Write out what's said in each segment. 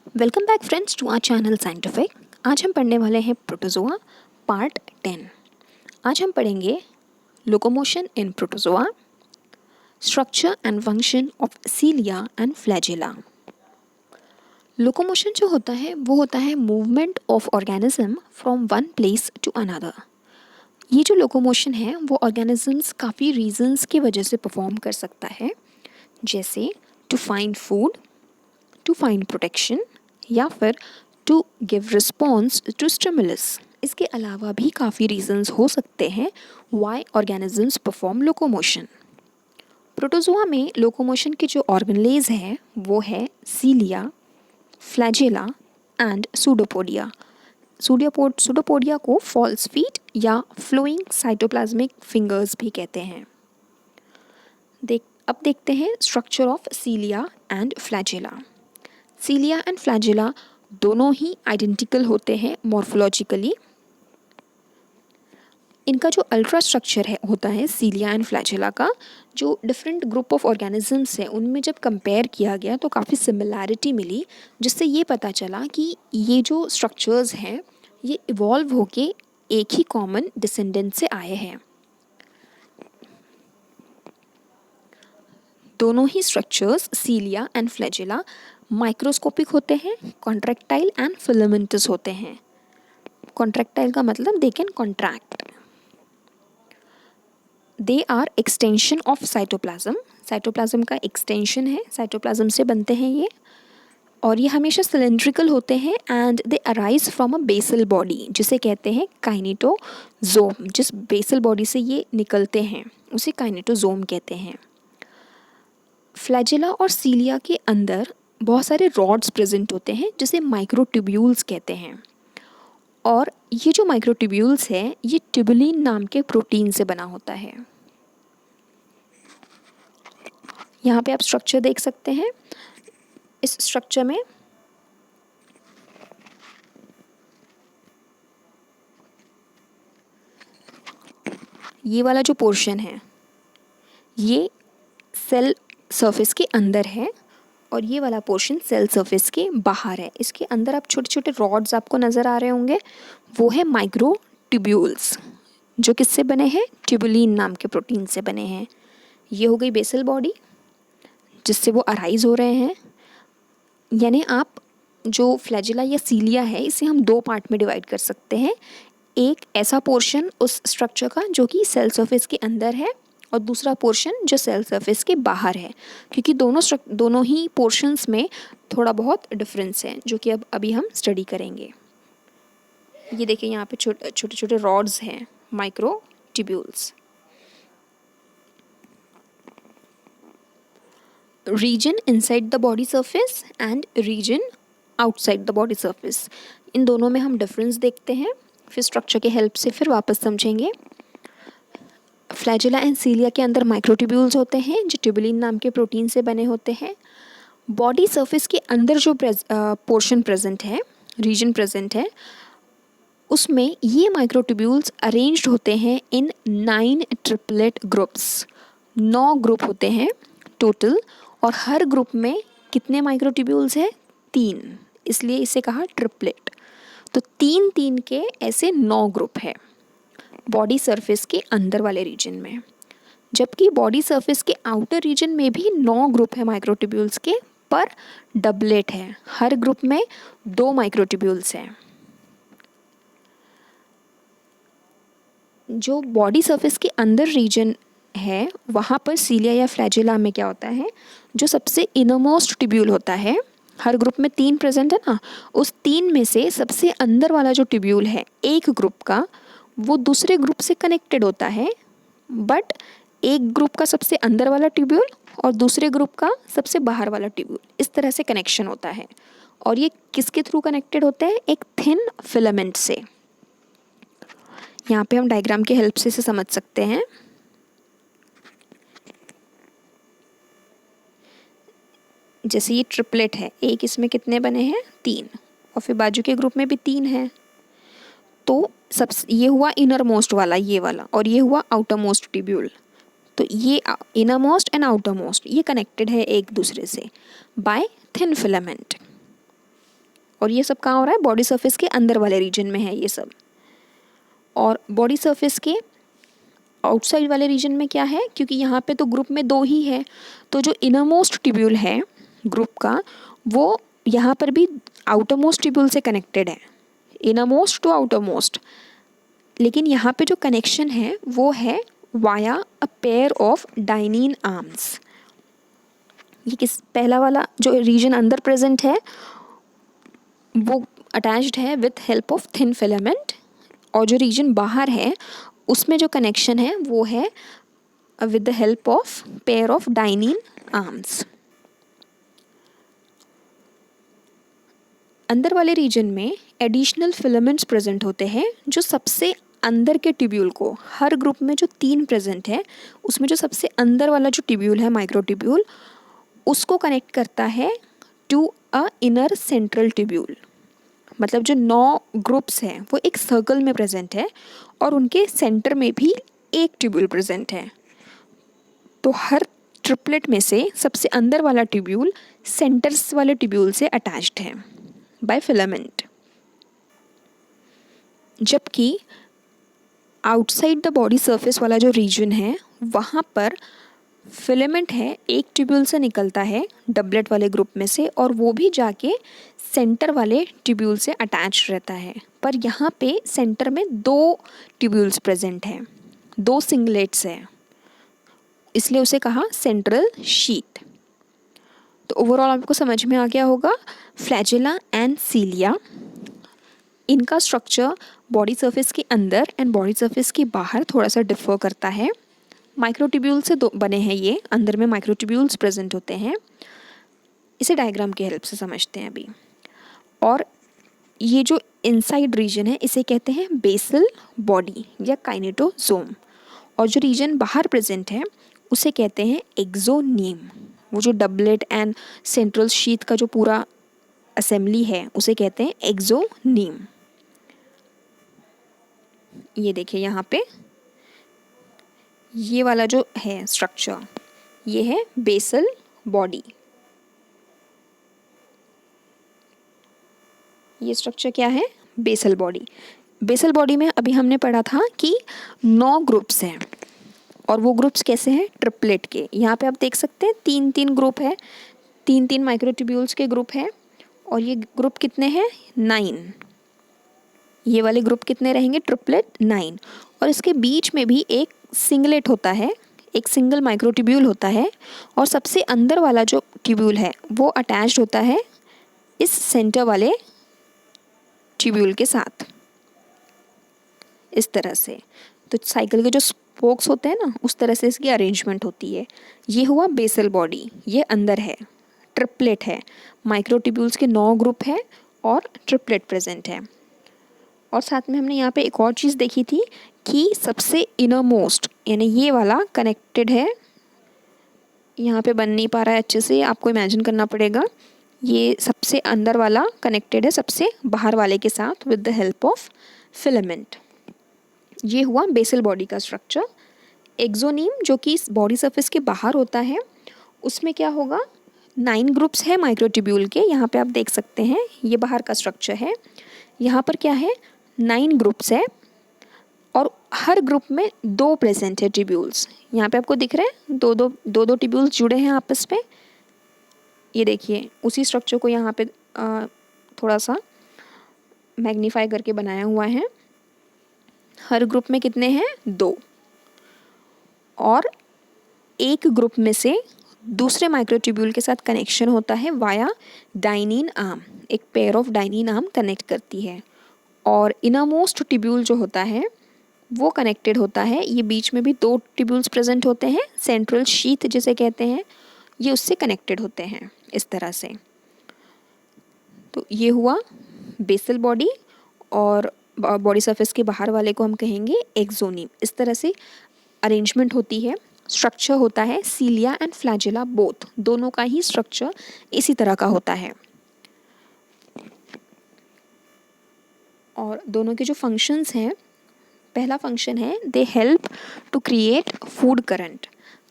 Welcome back friends to our channel scientific. आज हम पढ़ने वाले हैं प्रोटोजोआ पार्ट 10। आज हम पढ़ेंगे locomotion in protozoa, structure and function of cilia and flagella. Locomotion जो होता है वो होता है movement of organism from one place to another. ये जो लोकोमोशन है वो ऑर्गेनिजम्स काफ़ी रीजंस की वजह से परफॉर्म कर सकता है, जैसे to find food, to find protection या फिर to give response to stimulus. इसके अलावा भी काफ़ी रीजंस हो सकते हैं why organisms perform locomotion. Protozoa में लोकोमोशन के जो ऑर्गेनलेज हैं वो है cilia, flagella and pseudopodia. Pseudopodia को फॉल्स फीट या फ्लोइंग साइटोप्लाज्मिक फिंगर्स भी कहते हैं। अब देखते हैं structure of cilia and flagella. Cilia and flagella दोनों ही आइडेंटिकल होते हैं मॉर्फोलॉजिकली। इनका जो अल्ट्रा स्ट्रक्चर है होता है सीलिया एंड फ्लैजेला का, जो डिफरेंट ग्रुप ऑफ ऑर्गेनिजम्स है उनमें जब कंपेयर किया गया तो काफ़ी सिमिलैरिटी मिली, जिससे ये पता चला कि ये जो स्ट्रक्चर्स हैं ये इवॉल्व होके एक ही कॉमन डिसेंडेंट से आए हैं। दोनों ही structures cilia and flagella microscopic होते हैं, कॉन्ट्रैक्टाइल एंड फिलामेंटस होते हैं। कॉन्ट्रैक्टाइल का मतलब they can contract. They are extension of cytoplasm. Cytoplasm का एक्सटेंशन है, साइटोप्लाज्म से बनते हैं ये, और ये हमेशा सिलेंड्रिकल होते हैं and they arise from a basal body, जिसे कहते हैं काइनेटोजोम। जिस बेसल बॉडी से ये निकलते हैं उसे काइनेटोजोम कहते हैं। फ्लैजेला और सीलिया के अंदर बहुत सारे रॉड्स प्रेजेंट होते हैं जिसे माइक्रोट्यूब्यूल्स कहते हैं, और ये जो माइक्रोट्यूब्यूल्स है ये ट्यूबुलिन नाम के प्रोटीन से बना होता है। यहाँ पे आप स्ट्रक्चर देख सकते हैं। इस स्ट्रक्चर में ये वाला जो पोर्शन है ये सेल सरफेस के अंदर है और ये वाला पोर्शन सेल सरफेस के बाहर है। इसके अंदर आप छोटे छोटे रॉड्स आपको नज़र आ रहे होंगे, वो है माइक्रोट्यूब्यूल्स, जो किससे बने हैं? ट्यूबुलिन नाम के प्रोटीन से बने हैं। ये हो गई बेसल बॉडी जिससे वो अराइज हो रहे हैं। यानी आप जो फ्लैजेला या सीलिया है इसे हम दो पार्ट में डिवाइड कर सकते हैं। एक ऐसा पोर्शन उस स्ट्रक्चर का जो कि सेल सरफेस के अंदर है, और दूसरा पोर्शन जो सेल सरफेस के बाहर है, क्योंकि दोनों ही पोर्शंस में थोड़ा बहुत डिफरेंस है जो कि अब अभी हम स्टडी करेंगे। ये देखिए यहाँ पे छोटे छोटे रॉड्स हैं, microtubules. Region inside the body surface and region outside the body surface, इन दोनों में हम डिफरेंस देखते हैं, फिर स्ट्रक्चर के हेल्प से फिर वापस समझेंगे। फ्लैजेला एंड सीलिया के अंदर माइक्रोट्यूब्यूल्स होते हैं जो ट्यूबुलिन नाम के प्रोटीन से बने होते हैं। बॉडी सरफेस के अंदर जो पोर्शन प्रेजेंट है, रीजन प्रेजेंट है, उसमें ये माइक्रोट्यूब्यूल्स अरेंज्ड होते हैं इन 9 ट्रिपलेट ग्रुप्स। 9 ग्रुप होते हैं टोटल, और हर ग्रुप में कितने माइक्रोट्यूब्यूल्स हैं? 3, इसलिए इसे कहा ट्रिपलेट। तो 3-3 के ऐसे 9 ग्रुप है बॉडी सरफेस के अंदर वाले रीजन में, जबकि बॉडी सरफेस के आउटर रीजन में भी 9 ग्रुप है माइक्रोट्यूब्यूल्स के, पर डबलेट है, हर ग्रुप में 2 माइक्रोट्यूब्यूल्स हैं। जो बॉडी सरफेस के अंदर रीजन है वहाँ पर सीलिया या फ्लैजेला में क्या होता है, जो सबसे इनरमोस्ट ट्यूब्यूल होता है, हर ग्रुप में 3 प्रेजेंट है ना, उस 3 में से सबसे अंदर वाला जो ट्यूब्यूल है एक ग्रुप का, वो दूसरे ग्रुप से कनेक्टेड होता है, बट एक ग्रुप का सबसे अंदर वाला ट्यूब्यूल और दूसरे ग्रुप का सबसे बाहर वाला ट्यूब्यूल, इस तरह से कनेक्शन होता है। और ये किसके थ्रू कनेक्टेड होते हैं? एक थिन फिलामेंट से। यहाँ पे हम डायग्राम के हेल्प से इसे समझ सकते हैं। जैसे ये ट्रिपलेट है, एक इसमें कितने बने हैं? 3, और फिर बाजू के ग्रुप में भी 3 है। तो सब ये हुआ इनर मोस्ट वाला, ये वाला, और ये हुआ आउटर मोस्ट ट्यूब्यूल। तो ये inner most and outer most ये कनेक्टेड है एक दूसरे से बाय थिन फिलामेंट। और ये सब कहाँ हो रहा है, बॉडी सरफेस के अंदर वाले रीजन में है ये सब। और बॉडी सरफेस के आउटसाइड वाले रीजन में क्या है, क्योंकि यहाँ पे तो ग्रुप में 2 ही है, तो जो इनरमोस्ट ट्यूब्यूल है ग्रुप का वो यहाँ पर भी आउटरमोस्ट ट्यूब्यूल से कनेक्टेड है, इनरमोस्ट टू आउटरमोस्ट। लेकिन यहाँ पे जो कनेक्शन है वो है via a pair of dynein arms. ये किस पहला वाला जो रीजन अंदर प्रेजेंट है वो अटैच्ड है with help of thin filament, और जो रीजन बाहर है उसमें जो कनेक्शन है वो है with the help of pair of dynein arms. अंदर वाले रीजन में एडिशनल फिलामेंट्स प्रेजेंट होते हैं जो सबसे अंदर के ट्यूब्यूल को, हर ग्रुप में जो 3 प्रेजेंट है उसमें जो सबसे अंदर वाला जो ट्यूब्यूल है माइक्रो ट्यूब्यूल उसको कनेक्ट करता है to a inner central tubule. मतलब जो 9 ग्रुप्स हैं वो एक सर्कल में प्रेजेंट है और उनके सेंटर में भी एक ट्यूब्यूल प्रेजेंट है। तो हर ट्रिपलेट में से सबसे अंदर वाला ट्यूब्यूल सेंटर्स वाले ट्यूब्यूल से अटैच्ड है बाय फिलामेंट, जबकि आउटसाइड द बॉडी सरफेस वाला जो रीजन है वहाँ पर फिलामेंट है, एक ट्यूब्यूल से निकलता है डबलेट वाले ग्रुप में से और वो भी जाके सेंटर वाले ट्यूब्यूल से अटैच रहता है। पर यहाँ पे सेंटर में 2 ट्यूब्यूल्स प्रेजेंट हैं, 2 सिंगलेट्स हैं, इसलिए उसे कहा सेंट्रल शीथ। तो ओवरऑल आपको समझ में आ गया होगा फ्लैजेला एंड सीलिया, इनका स्ट्रक्चर बॉडी सरफेस के अंदर एंड बॉडी सरफेस के बाहर थोड़ा सा डिफर करता है। माइक्रोट्यूब्यूल से बने हैं ये, अंदर में माइक्रोट्यूब्यूल्स प्रेजेंट होते हैं। इसे डायग्राम की हेल्प से समझते हैं अभी। और ये जो इनसाइड रीजन है इसे कहते हैं बेसल बॉडी या काइनेटोसोम, और जो रीजन बाहर प्रेजेंट है उसे कहते हैं एक्सोनीम। वो जो डबलेट एंड सेंट्रल शीथ का जो पूरा असेंबली है उसे कहते हैं एक्सोनीम। ये देखिए यहाँ पे ये वाला जो है स्ट्रक्चर ये है बेसल बॉडी। ये स्ट्रक्चर क्या है, बेसल बॉडी। बेसल बॉडी में अभी हमने पढ़ा था कि 9 ग्रुप्स हैं और वो ग्रुप्स कैसे हैं, ट्रिपलेट के। यहाँ पे आप देख सकते हैं 3-3 ग्रुप है, 3-3 माइक्रोट्यूब्यूल्स के ग्रुप है, और ये ग्रुप कितने हैं, 9। ये वाले ग्रुप कितने रहेंगे, ट्रिपलेट 9। और इसके बीच में भी एक सिंगलेट होता है, एक सिंगल माइक्रोट्यूब्यूल होता है, और सबसे अंदर वाला जो ट्यूब्यूल है वो अटैच्ड होता है इस सेंटर वाले ट्यूब्यूल के साथ, इस तरह से। तो साइकिल के जो स्पोक्स होते हैं ना उस तरह से इसकी अरेंजमेंट होती है। ये हुआ बेसल बॉडी, ये अंदर है, ट्रिपलेट है, माइक्रोट्यूब्यूल्स के 9 ग्रुप है और ट्रिपलेट प्रेजेंट है। और साथ में हमने यहाँ पे एक और चीज़ देखी थी कि सबसे इनर मोस्ट यानी ये वाला कनेक्टेड है, यहाँ पे बन नहीं पा रहा है अच्छे से, आपको इमेजिन करना पड़ेगा। ये सबसे अंदर वाला कनेक्टेड है सबसे बाहर वाले के साथ with the help of filament. ये हुआ बेसल बॉडी का स्ट्रक्चर। एक्सोनीम जो कि इस बॉडी सरफेस के बाहर होता है उसमें क्या होगा, 9 ग्रुप्स है माइक्रोट्यूब्यूल के, यहाँ पे आप देख सकते हैं ये बाहर का स्ट्रक्चर है। यहाँ पर क्या है, 9 ग्रुप्स है और हर ग्रुप में 2 प्रेजेंट है ट्यूब्यूल्स। यहाँ पे आपको दिख रहे हैं 2 ट्यूब्यूल्स जुड़े हैं आपस में। ये देखिए उसी स्ट्रक्चर को यहाँ पे थोड़ा सा मैग्नीफाई करके बनाया हुआ है। हर ग्रुप में कितने हैं, 2, और एक ग्रुप में से दूसरे माइक्रोट्यूब्यूल के साथ कनेक्शन होता है वाया डाइनिन आर्म, एक pair of dynein arm connect करती है। और इनरमोस्ट ट्यूब्यूल जो होता है वो कनेक्टेड होता है, ये बीच में भी 2 ट्यूब्यूल्स प्रेजेंट होते हैं, सेंट्रल शीथ जिसे कहते हैं, ये उससे कनेक्टेड होते हैं इस तरह से। तो ये हुआ बेसल बॉडी, और बॉडी सरफेस के बाहर वाले को हम कहेंगे एक्सोनीम। इस तरह से अरेंजमेंट होती है, स्ट्रक्चर होता है। सीलिया एंड फ्लैजेला बोथ, दोनों का ही स्ट्रक्चर इसी तरह का होता है। और दोनों के जो फंक्शंस हैं, पहला फंक्शन है they help to create food current.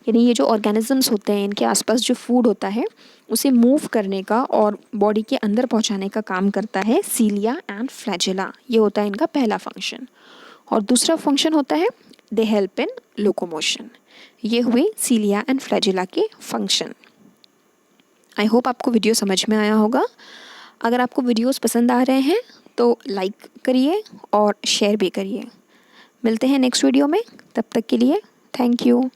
यानी ये जो ऑर्गेनिजम्स होते हैं इनके आसपास जो फूड होता है उसे मूव करने का और बॉडी के अंदर पहुंचाने का काम करता है सीलिया एंड फ्लैजेला। ये होता है इनका पहला फंक्शन। और दूसरा फंक्शन होता है दे हेल्प इन लोकोमोशन। ये हुए सीलिया एंड फ्लैजेला के फंक्शन। आई होप आपको वीडियो समझ में आया होगा। अगर आपको वीडियोस पसंद आ रहे हैं तो लाइक करिए और शेयर भी करिए। मिलते हैं नेक्स्ट वीडियो में, तब तक के लिए थैंक यू।